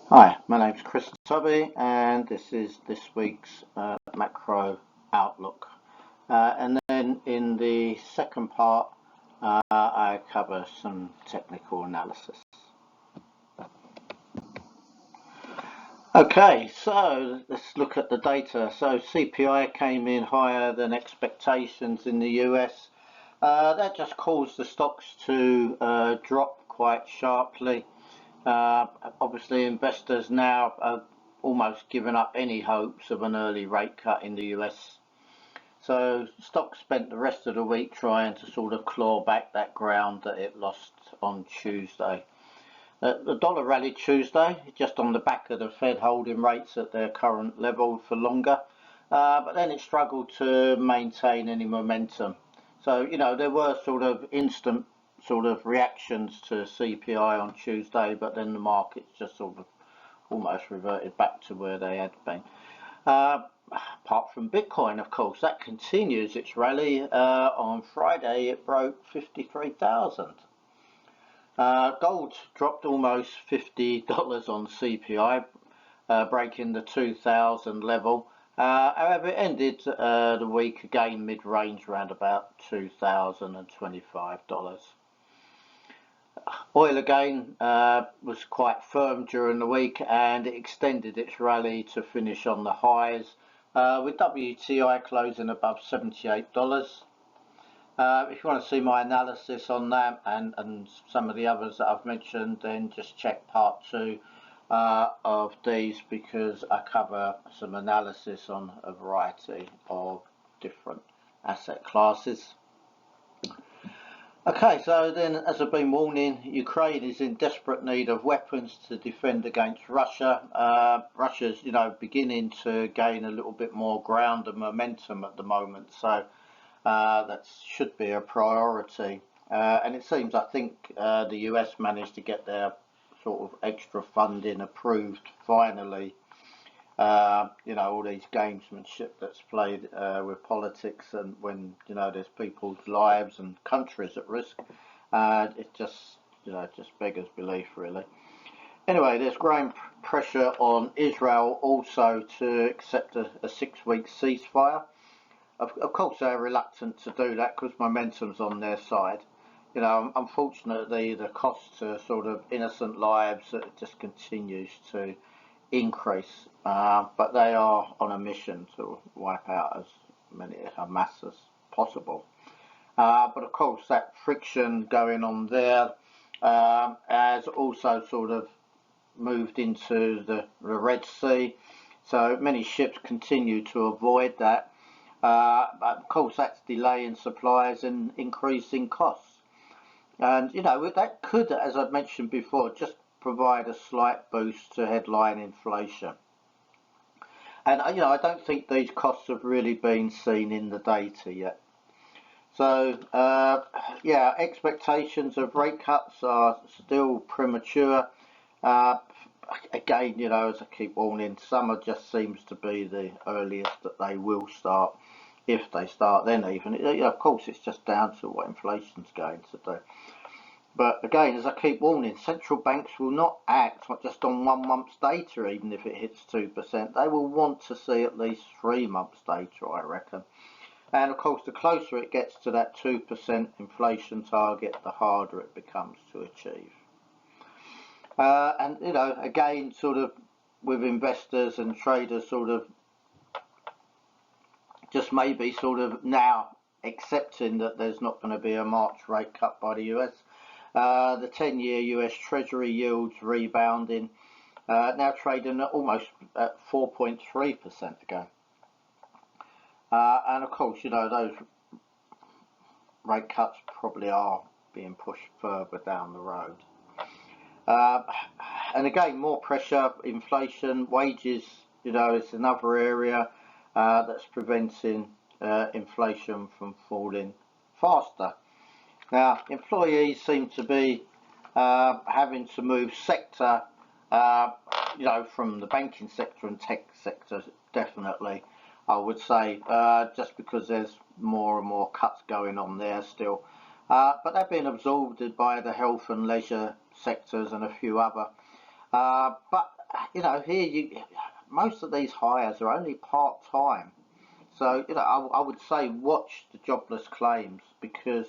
Hi, my name's Chris Tubby, and this is this week's Macro Outlook. And then in the second part, I cover some technical analysis. Okay, so let's look at the data. So CPI came in higher than expectations in the US. That just caused the stocks to drop quite sharply. Uh, Obviously, investors now are almost given up any hopes of an early rate cut in the US. So stocks spent the rest of the week trying to sort of claw back that ground that it lost on Tuesday. The dollar rallied Tuesday just on the back of the Fed holding rates at their current level for longer, but then it struggled to maintain any momentum. So, there were sort of instant sort of reactions to CPI on Tuesday, but then the markets just sort of almost reverted back to where they had been. Apart from Bitcoin, of course, that continues its rally. On Friday, it broke 53,000. Gold dropped almost $50 on CPI, breaking the 2000 level. However, it ended the week again mid-range around about $2,025. Oil again was quite firm during the week, and it extended its rally to finish on the highs, with WTI closing above $78. If you want to see my analysis on that and some of the others that I've mentioned, then just check part 2 of these, because I cover some analysis on a variety of different asset classes. Okay, so then, as I've been warning, Ukraine is in desperate need of weapons to defend against Russia. Russia's, beginning to gain a little bit more ground and momentum at the moment, so that should be a priority. And it seems, I think, the US managed to get their sort of extra funding approved finally. All these gamesmanship that's played with politics, and when there's people's lives and countries at risk, it just beggars belief, really. Anyway, there's growing pressure on Israel also to accept a 6-week ceasefire. Of course, they're reluctant to do that because momentum's on their side. Unfortunately, the cost to sort of innocent lives just continues to increase, but they are on a mission to wipe out as many Hamas as possible. But of course, that friction going on there has also sort of moved into the Red Sea, so many ships continue to avoid that. But of course, that's delaying supplies and increasing costs. And that could, as I've mentioned before, just provide a slight boost to headline inflation. And I don't think these costs have really been seen in the data yet. So expectations of rate cuts are still premature. Again, as I keep warning, summer just seems to be the earliest that they will start, if they start then even. Of course, it's just down to what inflation's going to do. But again, as I keep warning, central banks will not act not just on 1 month's data, even if it hits 2%. They will want to see at least 3 months' data, I reckon. And of course, the closer it gets to that 2% inflation target, the harder it becomes to achieve. And again, sort of with investors and traders sort of just maybe sort of now accepting that there's not going to be a March rate cut by the US. The 10-year US Treasury yields rebounding, now trading at almost at 4.3% again. And of course, those rate cuts probably are being pushed further down the road. And again, more pressure, inflation, wages, it's another area that's preventing inflation from falling faster. Now, employees seem to be having to move sector, from the banking sector and tech sector, definitely, I would say, just because there's more and more cuts going on there still. But they're being absorbed by the health and leisure sectors and a few other. But most of these hires are only part time. So I would say watch the jobless claims, because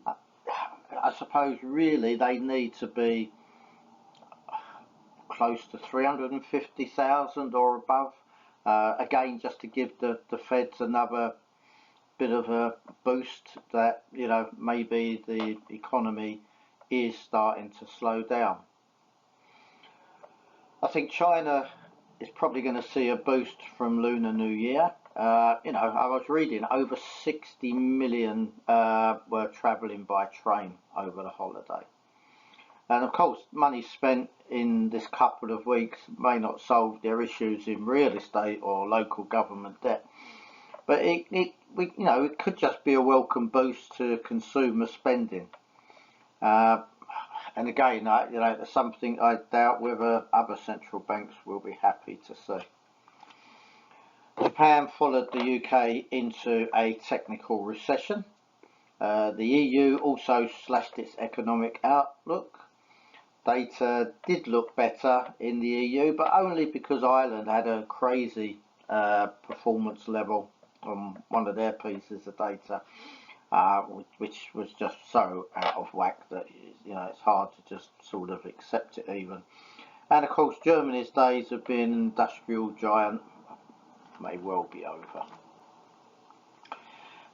I suppose really they need to be close to 350,000 or above. Again, just to give the Feds another bit of a boost that, maybe the economy is starting to slow down. I think China is probably going to see a boost from Lunar New Year. I was reading over 60 million were travelling by train over the holiday. And of course, money spent in this couple of weeks may not solve their issues in real estate or local government debt, but it could just be a welcome boost to consumer spending. And again, it's something I doubt whether other central banks will be happy to see. Japan followed the UK into a technical recession. The EU also slashed its economic outlook. Data did look better in the EU, but only because Ireland had a crazy performance level on one of their pieces of data, which was just so out of whack that it's hard to just sort of accept it even. And of course, Germany's days of being an industrial giant may well be over.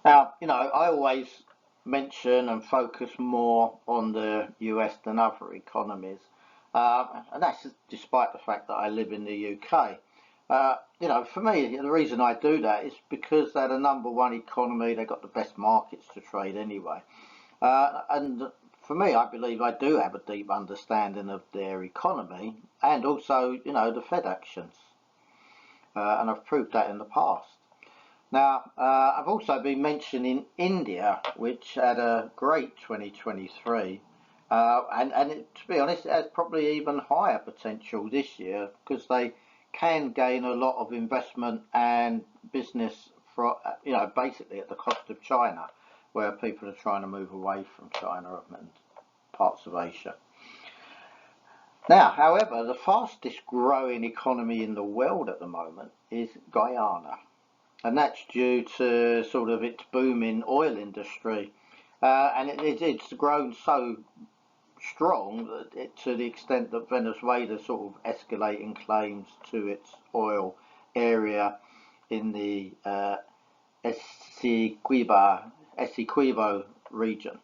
Now, I always mention and focus more on the US than other economies, and that's despite the fact that I live in the UK. For me, the reason I do that is because they're the number one economy. They've got the best markets to trade anyway, and for me, I believe I do have a deep understanding of their economy and also, the Fed actions, and I've proved that in the past. Now, I've also been mentioning India, which had a great 2023, to be honest, it has probably even higher potential this year, because they can gain a lot of investment and business from, basically at the cost of China, where people are trying to move away from China and parts of Asia. Now, however, the fastest growing economy in the world at the moment is Guyana. And that's due to sort of its booming oil industry, and it's grown so strong that to the extent that Venezuela sort of escalating claims to its oil area in the Essequibo region.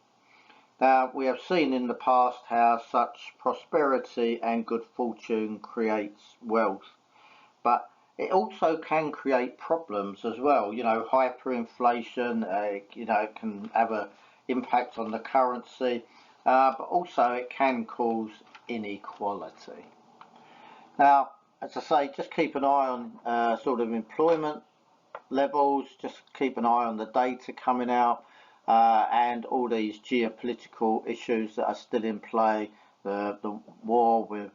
Now, we have seen in the past how such prosperity and good fortune creates wealth, but it also can create problems as well. Hyperinflation, can have an impact on the currency, but also it can cause inequality. Now, as I say, just keep an eye on sort of employment levels, just keep an eye on the data coming out, and all these geopolitical issues that are still in play, the war with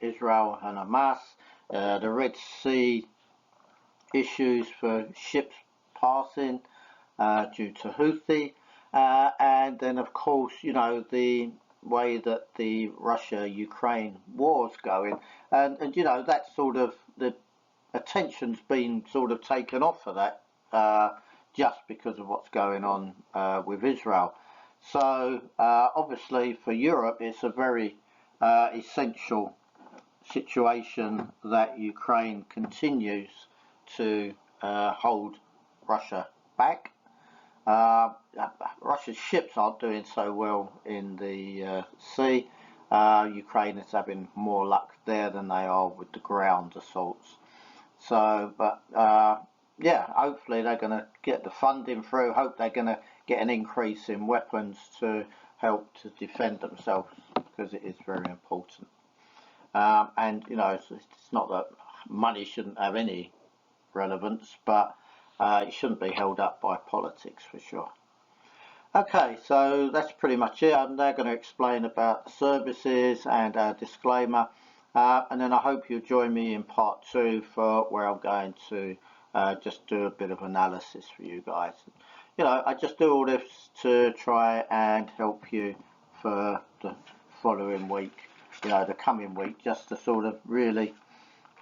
Israel and Hamas, the Red Sea issues for ships passing due to Houthi, and then of course the way that the Russia-Ukraine war's going, and that sort of the attention's been sort of taken off of that just because of what's going on with Israel. So obviously for Europe it's a very essential situation that Ukraine continues to hold Russia back. Russia's ships aren't doing so well in the sea. Ukraine is having more luck there than they are with the ground assaults. So, but yeah, hopefully they're going to get the funding through. Hope they're going to get an increase in weapons to help to defend themselves, because it is very important. And it's not that money shouldn't have any relevance, but it shouldn't be held up by politics for sure. Okay, so that's pretty much it. I'm now going to explain about the services and a disclaimer, and then I hope you'll join me in part 2 for where I'm going to just do a bit of analysis for you guys. I just do all this to try and help you for the following week. the coming week, just to sort of really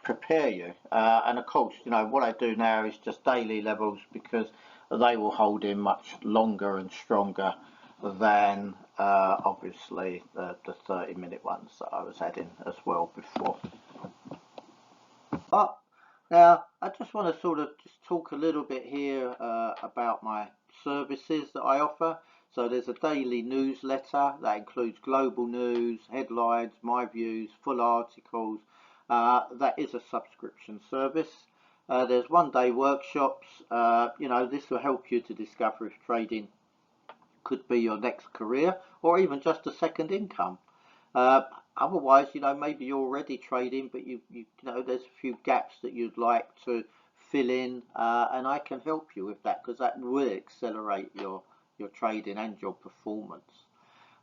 prepare you. And of course, what I do now is just daily levels, because they will hold in much longer and stronger than obviously the 30-minute ones that I was adding as well before. But now I just want to sort of just talk a little bit here about my services that I offer. So there's a daily newsletter that includes global news, headlines, my views, full articles. That is a subscription service. There's one-day workshops. This will help you to discover if trading could be your next career, or even just a second income. Otherwise, maybe you're already trading, but there's a few gaps that you'd like to fill in, and I can help you with that, because that will accelerate your trading and your performance.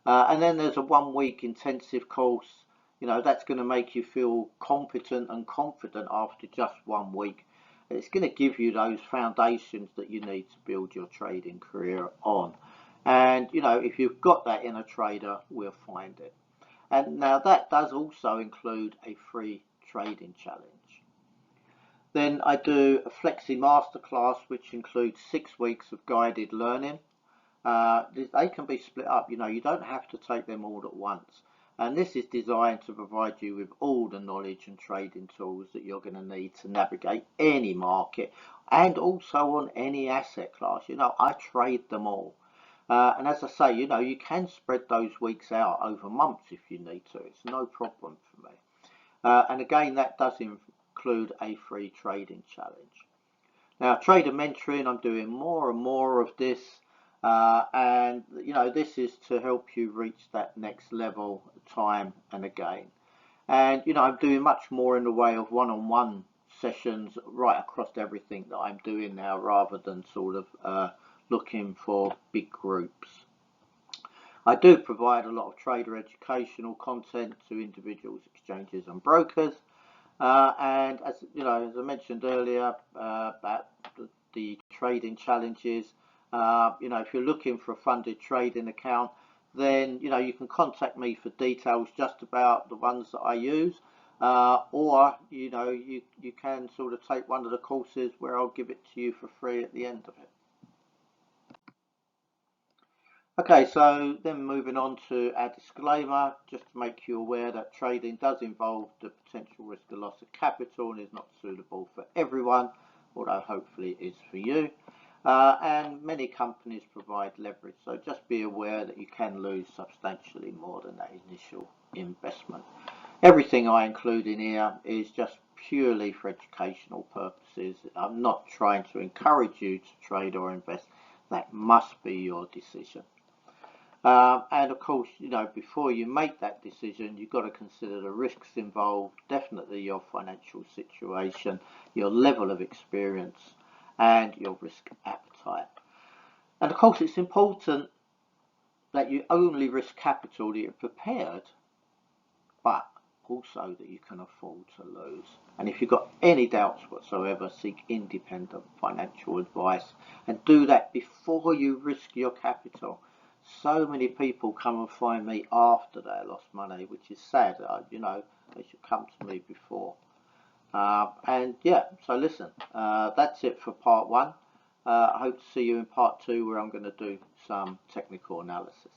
And then there's a 1-week intensive course. That's going to make you feel competent and confident after just 1 week. It's going to give you those foundations that you need to build your trading career on. And if you've got that in a trader, we'll find it. And now that does also include a free trading challenge. Then I do a flexi masterclass, which includes 6 weeks of guided learning. They can be split up. You don't have to take them all at once. And this is designed to provide you with all the knowledge and trading tools that you're going to need to navigate any market, and also on any asset class. I trade them all. And as I say, you can spread those weeks out over months if you need to. It's no problem for me. And again, that does include a free trading challenge. Now, trader mentoring, I'm doing more and more of this. And this is to help you reach that next level time and again. And I'm doing much more in the way of one-on-one sessions right across everything that I'm doing now, rather than sort of looking for big groups. I do provide a lot of trader educational content to individuals, exchanges and brokers. And as I mentioned earlier about the trading challenges, if you're looking for a funded trading account, then you can contact me for details just about the ones that I use, or you can sort of take one of the courses where I'll give it to you for free at the end of it. Okay, so then moving on to our disclaimer, just to make you aware that trading does involve the potential risk of loss of capital and is not suitable for everyone, although hopefully it is for you. And many companies provide leverage, so just be aware that you can lose substantially more than that initial investment. Everything I include in here is just purely for educational purposes. I'm not trying to encourage you to trade or invest. That must be your decision. And of course, before you make that decision, you've got to consider the risks involved, definitely your financial situation, your level of experience, and your risk appetite. And of course, it's important that you only risk capital that you're prepared, but also that you can afford to lose. And if you've got any doubts whatsoever, seek independent financial advice, and do that before you risk your capital. So many people come and find me after they lost money, which is sad. They should come to me before. And yeah, so listen, that's it for part 1. I hope to see you in part 2, where I'm going to do some technical analysis.